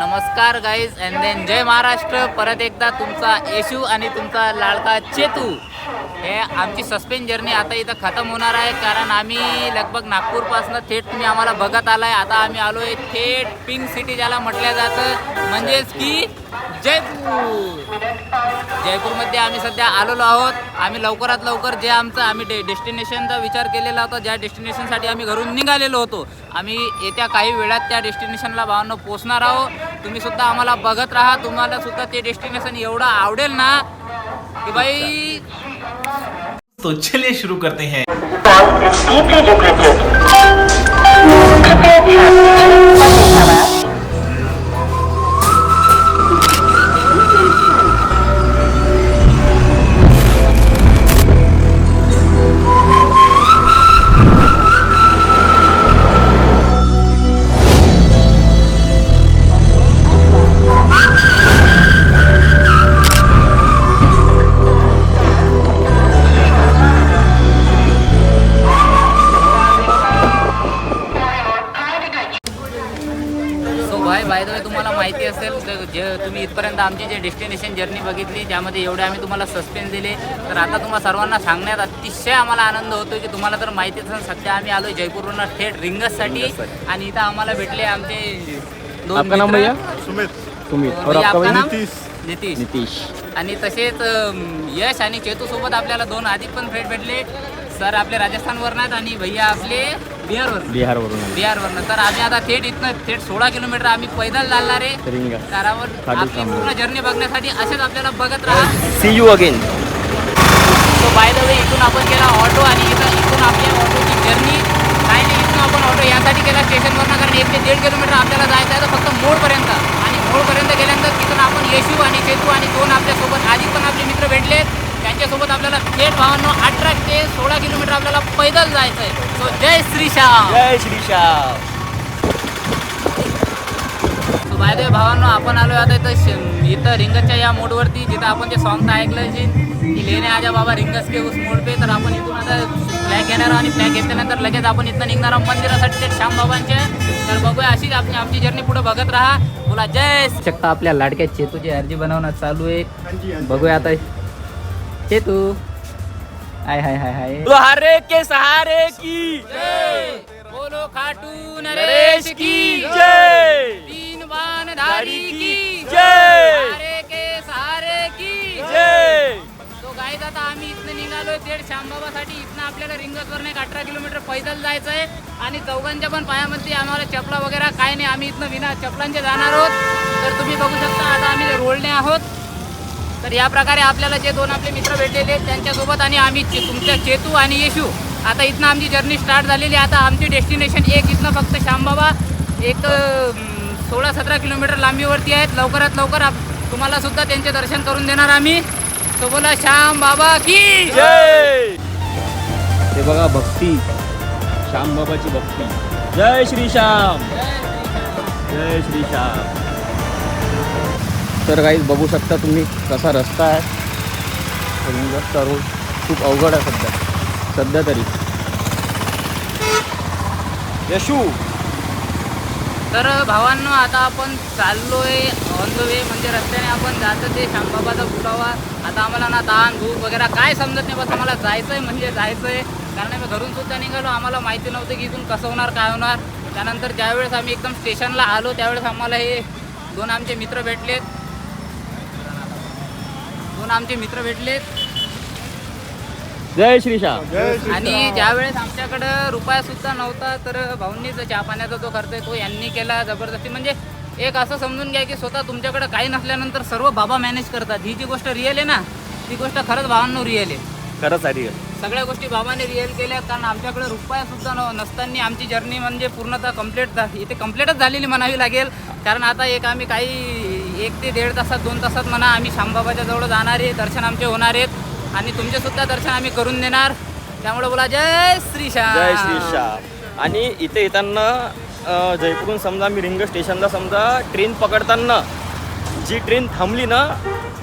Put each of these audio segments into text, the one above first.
नमस्कार guys and then जय महाराष्ट्र. परत एकदा तुमचा येशू आणि तुमचा लाडका चेतू. हे आमची सस्पेन्स जर्नी आता इथं खतम होणार आहे, कारण आम्ही लगभग नागपूरपासून थेट तुम्ही आम्हाला बघत आलाय. आता आम्ही आलोय थेट पिंक सिटी ज्याला म्हटलं जातं, म्हणजेच की जयपूर. जयपूरमध्ये आम्ही सध्या आलेलो आहोत. आम्ही लवकरात लवकर जे आम्ही डेस्टिनेशनचा विचार केलेला होता, ज्या डेस्टिनेशनसाठी आम्ही घरून निघालेलो होतो, आम्ही येत्या काही वेळात त्या डेस्टिनेशनला भावांनो पोहोचणार आहोत. तुम्ही सुद्धा आम्हाला बघत राहा. तुम्हाला सुद्धा ते डेस्टिनेशन एवढं आवडेल ना की भाई. तो चलिए शुरू करते हैं. बाय द वे तुम्हाला माहिती असेल जे तुम्ही इथपर्यंत आमची जे डेस्टिनेशन जर्नी बघितली, ज्यामध्ये एवढे आम्ही तुम्हाला सस्पेन्स दिले, तर आता तुम्हाला सर्वांना सांगण्यात अतिशय आम्हाला आनंद होतो की तुम्हाला तर माहितीच असेल, सध्या आम्ही आलो जयपूरवरून थेट रिंगससाठी. आणि इथं आम्हाला भेटले आमचे दोन मित्र. सुमित और आपका आपका नाम? नितीश. नितीश. आणि तसेच यश आणि चेतू सोबत आपल्याला दोन आधी पण फ्रेंड भेटले. सर आपले राजस्थानवरून आहेत आणि भैया आपले बिहारवरून. तर आम्ही आता थेट 16 किलोमीटर आम्ही पैदल चालणार आहे दारावर. आपली पूर्ण जर्नी बघण्यासाठी असेच आपल्याला बघत राहा. See you again. So by the way इथून आपण केला ऑटो, आणि इथून आपल्या ऑटोची जर्नी काही नाही. इथून आपण ऑटो यासाठी केला स्टेशनवरनं, कारण 1 ते 1.5 किलोमीटर आपल्याला जायचं आहे तर फक्त मोडपर्यंत. आणि मोडपर्यंत गेल्यानंतर तिथून आपण येशू आणि चेतू आणि दोन आपल्यासोबत आधी पण आपले मित्र भेटले, त्यांच्यासोबत आपल्याला थेट भावांनो 18 ते 16 किलोमीटर आपल्याला पैदल जायचं आहे. सो जय श्रीशाम. जय Shri Shyam. So by the way भावांनो, आपण आलो आता इथं रिंगसच्या या मोडवरती, जिथं आपण ते सॉन्ग ऐकलं जी की लेने आजा बाबा रिंगस के उस मोड पे. तर आपण इथून आता फ्लॅग घेणार, आणि फ्लॅग घेतल्यानंतर लगेच आपण इथं निघणार आहोत मंदिरासाठी ते श्याम बाबांच्या. तर बघूया अशीच आमची जर्नी पुढे बघत राहा. बोला जय. शकता आपल्या लाडक्या चेतूची अर्जी बनवणं चालू आहे. बघूया आता चेतू. हाय हाय हाय हाय. सहारे के सहारे की जय. बोलो खाटू नरेश की जय. तीन बाण धारी की जय. सहारे के सहारे की जय. तो गाईज आता आम्ही इथनं निघालोय थेट श्यामबाबासाठी. इथनं आपल्याला रिंगसवरून 18 किलोमीटर पैदल जायचं आहे, आणि चौघांच्या पण पायामध्ये आम्हाला चपला वगैरे काय नाही, आम्ही इथनं विना चपलांचे जाणार आहोत. तर तुम्ही बघू शकता आता आम्ही रोडने आहोत. तर या प्रकारे आपल्याला जे दोन आपले मित्र भेटलेले आहेत त्यांच्यासोबत, आणि आम्ही तुमच्या चेतू आणि येशू, आता इथनं आमची जर्नी स्टार्ट झालेली. आता आमची डेस्टिनेशन इथनं फक्त श्यामबाबा 16-17 किलोमीटर लांबीवरती आहेत. लवकरात लवकर तुम्हाला सुद्धा त्यांचे दर्शन करून देणार आम्ही. तो बोला श्याम बाबा की जय. ते बघा भक्ती, श्याम बाबाची भक्ती. जय श्रीशाम. जय श्रीशाम. तर काही बघू शकता तुम्ही कसा रस्ता आहे. रस्ता रोड खूप अवघड आहे सध्या तरी. यशू. तर भावांनो, आता आपण चाललोय ऑन द वे, म्हणजे रस्त्याने आपण जातं ते श्यामबाबाचा पुरावा. आता आम्हाला ना ताण भूक वगैरे काय समजत नाही, बस आम्हाला जायचं आहे म्हणजे जायचं आहे. कारण आम्ही घरून सुद्धा निघालो, आम्हाला माहिती नव्हतं की इथून कसं होणार काय होणार. त्यानंतर ज्यावेळेस आम्ही एकदम स्टेशनला आलो त्यावेळेस आम्हाला हे दोन आमचे मित्र भेटलेत. जय श्रीशाम. आणि ज्यावेळेस आमच्याकडं रुपया सुद्धा नव्हता, तर भाऊंनीच चहा पाण्याचा जो खर्च आहे तो यांनी केला जबरदस्ती. म्हणजे एक असं समजून घ्या की स्वतः तुमच्याकडे काही नसल्यानंतर सर्व बाबा मॅनेज करतात. ही जी गोष्ट रिअल आहे ना, ती गोष्ट खरंच भावांनो रिअल आहे. खरंच आहे. सगळ्या गोष्टी बाबाने रिअल केल्यात, कारण आमच्याकडे रुपया सुद्धा नसताना आमची जर्नी म्हणजे पूर्णतः कंप्लीटच झालेली म्हणावी लागेल. कारण आता आम्ही काही 1 ते 1.5 तासात 2 तासात म्हणा आम्ही श्यामबाबाच्या जवळ जाणार आहे. दर्शन आमचे होणार आहेत, आणि तुमचे सुद्धा दर्शन आम्ही करून देणार. त्यामुळे बोला जय श्रीशाम. जय श्रीशाम. आणि इथे येताना जयपूरहून समजा मी रिंग स्टेशनला समजा ट्रेन पकडताना जी ट्रेन थांबली ना,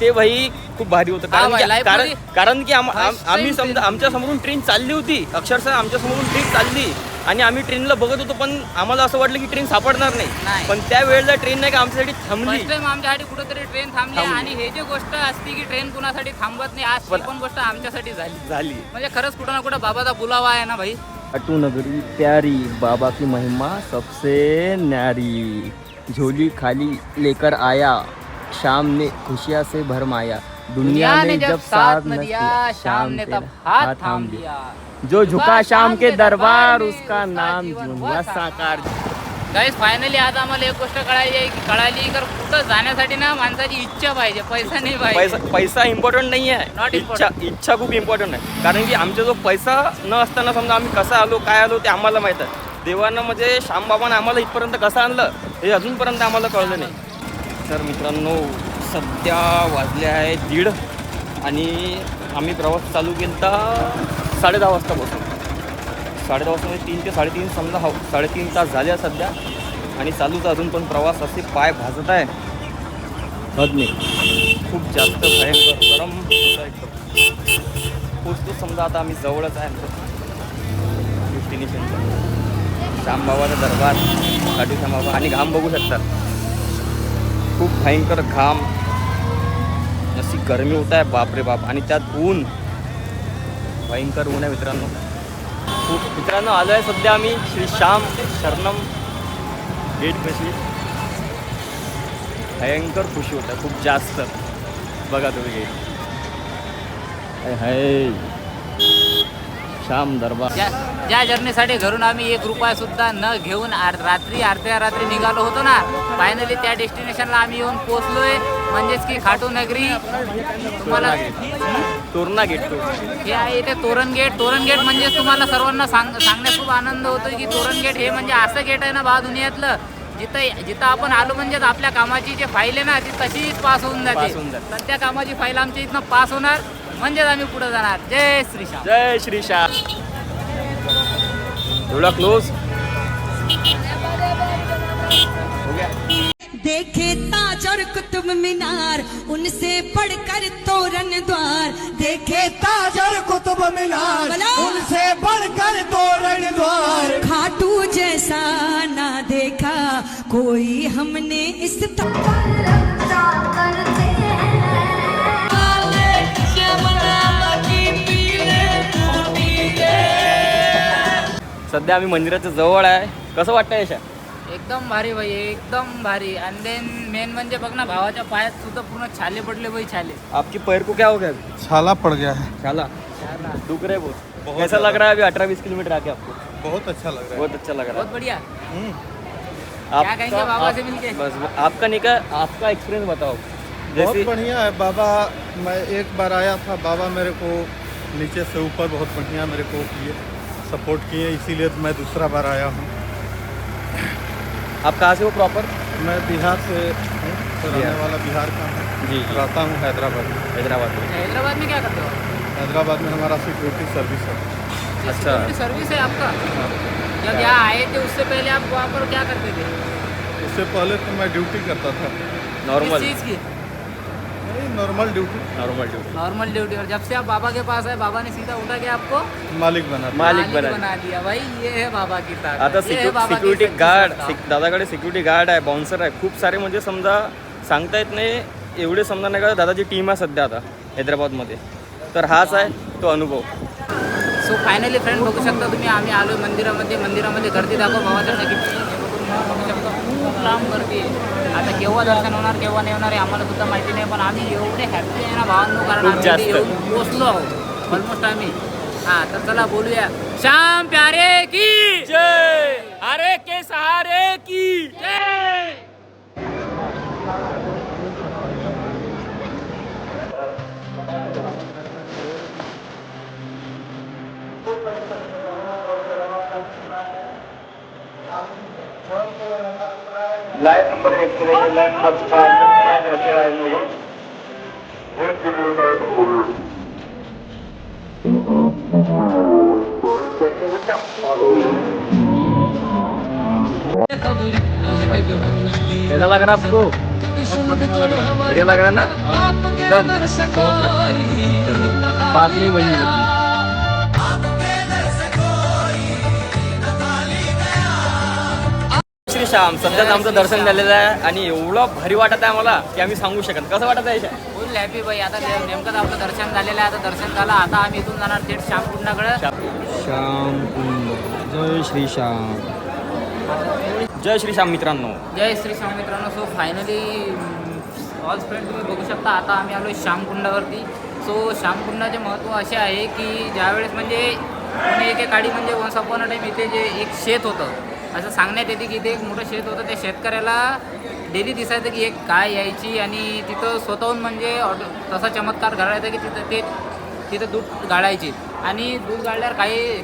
ते भाई खूप भारी होतं. कारण की आम्ही समजा आमच्या समोरून ट्रेन चालली होती, अक्षरशः आमच्या समोरून ट्रेन चालली, आणि आम्ही ट्रेनला बघत होतो, पण आम्हाला असं वाटलं की ट्रेन सापडणार नाही. नाही. पण त्या वेळेला ट्रेन नाही का आमच्यासाठी थांबली. फर्स्ट टाइम आमच्यासाठी कुठेतरी ट्रेन थांबली आणि हे जे गोष्ट असते की ट्रेन कुणासाठी थांबत नाही, आज ती पण गोष्ट आमच्यासाठी झाली. म्हणजे खरंच कुठं ना कुठं बाबाचा बुलावा आहे ना भाई. खाटू नगरी प्यारी, बाबा की महिमा सबसे न्यारी, झोली खाली लेकर आया, शाम ने खुशियाँ से भरमाया, दुनिया ने जब साथ न दिया, शाम ने तब हाथ थाम लिया, जो झुका शाम के दरबार उसका नाम जीवन हुआ साकार. गाईस फायनली आता आम्हाला एक गोष्ट कळाली तर कुठं जाण्यासाठी ना माणसाची इच्छा पाहिजे, पैसा नाही पाहिजे. पैसा इम्पॉर्टंट नाही Not आहे, important. इच्छा खूप इम्पॉर्टंट आहे. कारण की आमचा जो पैसा न असताना समजा आम्ही कसं आलो काय आलो ते आम्हाला माहीत आहे. देवानं म्हणजे श्यामबाबानं आम्हाला इथपर्यंत कसं आणलं हे अजूनपर्यंत आम्हाला कळलं नाही. तर मित्रांनो सध्या वाजले आहे 1:30 आणि आम्ही प्रवास चालू केला 10:30 वाजता बसून. 10:30 वाजता म्हणजे 3 ते 3:30 समजा 3.5 तास झाले सध्या आणि चालूच अजून पण प्रवास असे पाय भाजत आहे हद नाही. खूप जास्त भयंकर गरम होत आहे. पोचतो समजा आता आम्ही जवळच आहे डेस्टिनेशनचं. श्यामबाबाचा दरबार, खाटू श्यामबाबा आणि घाम बघू शकतात. खूप भयंकर घाम, अशी गरमी होत आहे बापरे बाप. आणि त्यात ऊन, भयंकर ऊन आहे मित्रांनो. खूप मित्रांनो आलो आहे सध्या आम्ही श्री श्याम शरणम गेट पाशी. भयंकर खुशी होत आहे खूप जास्त. बघा तुम्ही गेट हाय श्याम दरबार. ज्या जर्नीसाठी घरून आम्ही 1 रुपया सुद्धा न घेऊन अर्ध्या रात्री निघालो होतो ना, फायनली त्या डेस्टिनेशनला आम्ही येऊन पोहोचलोय. म्हणजेच की खाटू नगरी. तुम्हाला तोरणा गेट हे आहे इथे तोरण गेट म्हणजे तुम्हाला सर्वांना सांगण्यात खूप आनंद होतो की तोरण गेट हे म्हणजे असं गेट आहे ना बा दुनियातलं जिथं आपण आलो म्हणजे आपल्या कामाची जे फाईल आहे ना ती तशीच पास होऊन जाते. तर त्या कामाची फाईल आमच्या इथनं पास होणार म्हणजेच आम्ही पुढे जाणार. जय श्रीश्याम. जय श्रीश्याम. थोड़ा क्लोज हो गया. देखे ताज और कुतुब मीनार, उनसे बढ़कर तोरण द्वार. देखे ताज और कुतुब मीनार, उनसे बढ़कर तोरण द्वार. खाटू जैसा ना देखा कोई हमने इस सध्या आम्ही मंदिराच्या जवळ आहे. कसं वाटतंय यशा? एकदम भारी भाई, एकदम भारी. आणि देन मेन म्हणजे बघ ना भावाच्या पायात सुद्धा पूर्ण छाले पडले भाई, छाले. आपकी पैर को क्या हो गया? छाला पड़ गया है. छाला छाला. दुख रहे बहुत. कैसा लग रहा है अभी 18-20 किलोमीटर आके आपको? बहुत अच्छा लग रहा बहुत अच्छा लग रहा बहुत बढ़िया. है. क्या कहेंगे बाबा से मिलके? बस आपका निकाह, आपका एक्सपीरियंस बताओ. बहुत जैसे बढ़िया है बाबा. मैं एक बार आया था, बाबा मेरे को नीचे से ऊपर बहुत बढ़िया मेरे को किए, सपोर्ट किए, इसीलिए मैं दूसरा बार आया हूँ. आप कहाँ से हो प्रॉपर? मैं बिहार से हूँ, रहने वाला बिहार का हूँ. जी. रहता हूँ हैदराबाद में. हैदराबाद में. हैदराबाद में क्या करते हो? हैदराबाद में हमारा सिक्योरिटी सर्विस है. अच्छा. सर्विस है आपका? जब यहाँ आए थे उससे पहले आप वहाँ पर क्या करते थे? उससे पहले तो मैं ड्यूटी करता था. नॉर्मल. किस चीज़ की? Normal duty. Normal duty. Normal duty. और जब से आप बाबा के पास आए, बाबा ने सीधा उठा के आपको मालिक बना. मालिक बना दिया. भाई ये है बाबा की ताकत. आता ये है बाबा की सिक्युरिटी शक्ति गार्ड, सत्ता. दादाकडे सिक्युरिटी गार्ड आहे, बाउन्सर आहे, खूप सारे म्हणजे समजा सांगता येत नाही एवढे समजा नाही का. दादाची टीम आहे सध्या आता हैदराबादमध्ये. तर हाच आहे तो अनुभव. सो फायनली फ्रेंड बघू शकता तुम्ही, आम्ही आलो मंदिरामध्ये गर्दी दाखव भावाच्या बघू शकता. खूप लांब गर्दी आहे. आता केव्हा दर्शन होणार केव्हा नाही होणार हे आम्हाला सुद्धा माहिती नाही, पण आम्ही एवढे हॅपी आहे ना भावांनो, कारण खूप आम्ही जास्त. इथे येऊन पोचलो आहोत ऑलमोस्ट आम्ही. हां तर चला बोलूया. श्याम प्यारे की जय, अरे के सहारे की जय. लाइन नंबर 1 के लिए लाइन रहते हैं लोग. कैसा लग रहा आपको? बढ़िया लग रहा ना? पास में वही श्रीश्याम. सध्याच आमचं दर्शन झालेलं आहे आणि एवढं भारी वाटत आहे मला की आम्ही सांगू शकत. कसं वाटत आहे? फुल हॅपी बाई. आता नेमकंच आपलं दर्शन झालेलं आहे. आता दर्शन झालं, आता आम्ही इथून जाणार थेट श्यामकुंडाकडे. श्यामकुंड. जय श्रीश्याम. जय श्रीश्याम मित्रांनो. जय श्री श्याम मित्रांनो. सो फायनली ऑल फ्रेंड तुम्ही बघू शकता, आता आम्ही आलो श्यामकुंडावरती. सो श्यामकुंडाचे महत्त्व असे आहे की ज्यावेळेस म्हणजे कोणी एके काळी म्हणजे वन्स अपॉन अ टाईम इथे जे एक शेत होतं, असं सांगण्यात येते की इथे एक मोठं शेत होतं. त्या शेतकऱ्याला डेली दिसायचं की एक गाय यायची आणि तिथं स्वतःहून म्हणजे तसा चमत्कार घडायचा की तिथं दूध गाळायची. आणि दूध गाळल्यावर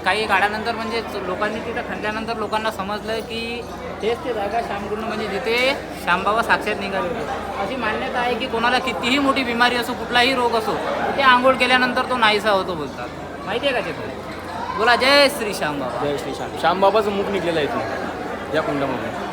काही काळानंतर म्हणजे लोकांनी तिथं खणल्यानंतर लोकांना समजलं की तेच ते जागा श्यामकुंड म्हणजे जिथे श्यामबाबा साक्षात निघाले होते. अशी मान्यता आहे की कोणाला कितीही मोठी बिमारी असो, कुठलाही रोग असो, ते आंघोळ केल्यानंतर तो नाहीसा होतो बोलतात. माहिती आहे का ते? बोला जय श्री श्याम बाबा. जय श्रीश्याम. श्यामबाबाचं मुख निघलेलं आहे इथून या कुंडामध्ये.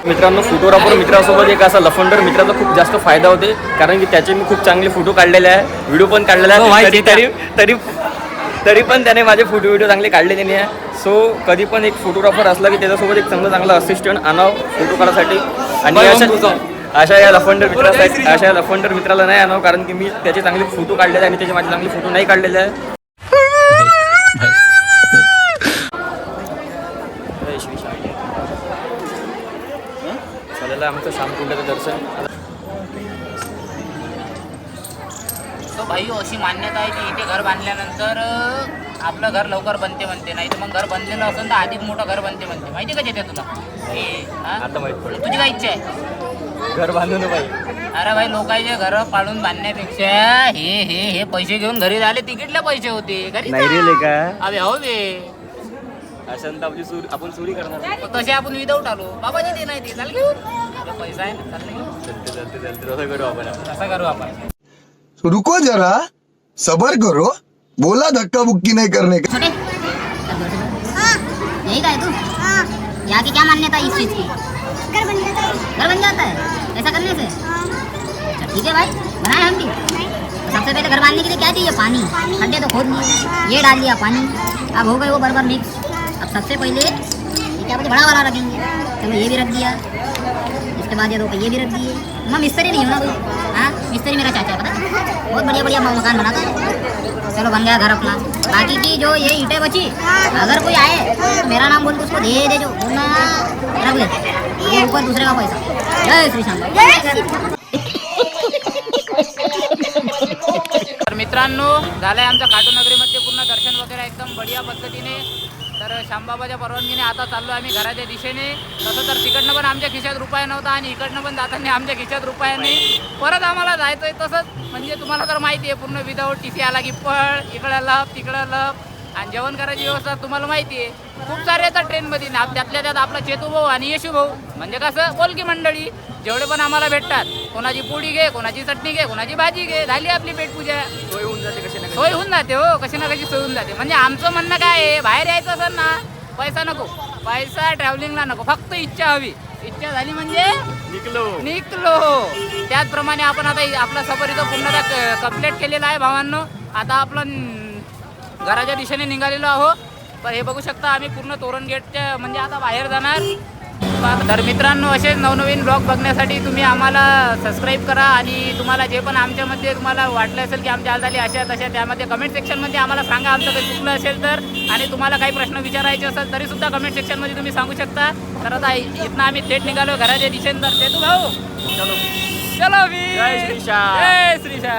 मित्रांनो, फोटोग्राफर मित्रासोबत एक असा लफंडर मित्राचा खूप जास्त फायदा होते, कारण की त्याचे मी खूप चांगले फोटो काढलेले आहे, व्हिडिओ पण काढलेला आहे. तरी पण त्याने माझे व्हिडिओ चांगले काढले त्याने आहे. सो कधी पण एक फोटोग्राफर असला की त्याच्यासोबत एक चांगला असिस्टंट आणावं फोटो काढायसाठी. आणि अशा या लफंडर मित्राला नाही आणावं, कारण की मी त्याचे चांगले फोटो काढलेले आहे आणि त्याचे माझे चांगले फोटो नाही काढलेले आहे. जय श्रीश्याम. झालेलं आहे आमचं श्यामकुंडाचं दर्शन. तो भाई अशी मान्यता आहे की इथे घर बांधल्यानंतर आपलं घर लवकर बनते म्हणते, नाही तर मग घर बनलेलं असेल तर अधिक मोठं घर बनते म्हणते. माहिती का ते तुला? आता माहित पडलं. तुझी काय इच्छा आहे? घर बांधून पाहिजे. अरे भाई, लोकांचे घर पाळून बांधण्यापेक्षा हे पैसे घेऊन घरी झाले, तिकीटला पैसे होते घरी नाही रे लेका. अबे हो बे. असं तर आपण चोरी करणार. तसे आपण विदाऊट आलो, बाबाजी ते नाही ते चाल घेऊन. पैसा आहे ना, चाल घेऊन. चलते असं करू आपण. असं करू आपण. रुको जरा, सबर करो, बोला धक्का बुक्की नहीं करने का. छोटे यही का है तू? यहाँ की क्या मान्यता है इस चीज की? घर बन जाता है ऐसा करने से? अच्छा ठीक है भाई, बनाए हम भी. सबसे पहले घर बांधने के लिए क्या चाहिए? पानी. खड्डे तो खोद लिए, ये डाल दिया पानी, अब हो गए वो बराबर मिक्स. अब सबसे पहले ये क्या बोलते, बड़ा वाला रखेंगे. चलो ये भी रख दिया, इसके बाद ये दो ये भी रख दिए. मैं मिस्त्री नहीं हूँ ना कोई. हाँ, मिस्त्री मेरा चाचा है, पता, बहुत बढ़िया मकान बनाता है. चलो बन गया घर अपना. बाकी की जो ये ईंटें बची, अगर कोई आए तो मेरा नाम बोल के उसको दे जो, रख ले. ये ऊपर दूसरे का पैसा. जय श्री श्याम. तर मित्रांनो, झालंय आमच्या काटोनगरीमध्ये पूर्ण दर्शन वगैरे एकदम बढिया पद्धतीने. तर श्यामबाबाच्या परवानगीने आता चाललो आम्ही घराच्या दिशेने. तसं तर तिकडनं पण आमच्या खिशात रुपया नव्हता आणि इकडनं पण जाताना आमच्या खिशात रुपया नाही. परत आम्हाला जायचं आहे तसंच. म्हणजे तुम्हाला तर माहिती आहे, पूर्ण विदाऊट टी सी आला की पळ, इकडं लप तिकडं लप. आणि जेवण करायची व्यवस्था तुम्हाला माहिती आहे, खूप सारे येतात ट्रेनमध्ये. त्यातल्या त्यात आपला चेतू भाऊ आणि येशू भाऊ, म्हणजे कसं बोलकी मंडळी जेवढे पण आम्हाला भेटतात. कोणाची पोळी घे, कोणाची चटणी घे, कोणाची भाजी घे, झाली आपली पेटपूजा. सोय होऊन जाते कशी ना सोय होऊन जाते हो, कशी ना कशी सोय होऊन जाते. म्हणजे आमचं म्हणणं काय आहे, बाहेर यायचं असेल ना, पैसा नको, पैसा ट्रॅव्हलिंगला नको, फक्त इच्छा हवी. इच्छा झाली म्हणजे निघलो. त्याचप्रमाणे आपण आता आपला सफर इथं पूर्ण कंप्लीट केलेला आहे भावांनो. आता आपण घराच्या दिशेने निघालेलो आहोत. तर हे बघू शकता, आम्ही पूर्ण तोरण गेटच्या म्हणजे आता बाहेर जाणार. तर मित्रांनो, असेच नवनवीन ब्लॉग बघण्यासाठी तुम्ही आम्हाला सबस्क्राईब करा. आणि तुम्हाला जे पण आमच्यामध्ये तुम्हाला वाटलं असेल की आमच्या हालचाली अशा तशा, त्यामध्ये कमेंट सेक्शनमध्ये आम्हाला सांगा आमचं काही चुकलं असेल तर. आणि तुम्हाला काही प्रश्न विचारायचे असेल तरीसुद्धा कमेंट सेक्शनमध्ये तुम्ही सांगू शकता. तर आता इथनं आम्ही थेट निघालो घराच्या दिशेने. तर ते तू भाऊ चलो. जय श्रीश्याम. जय श्रीश्याम.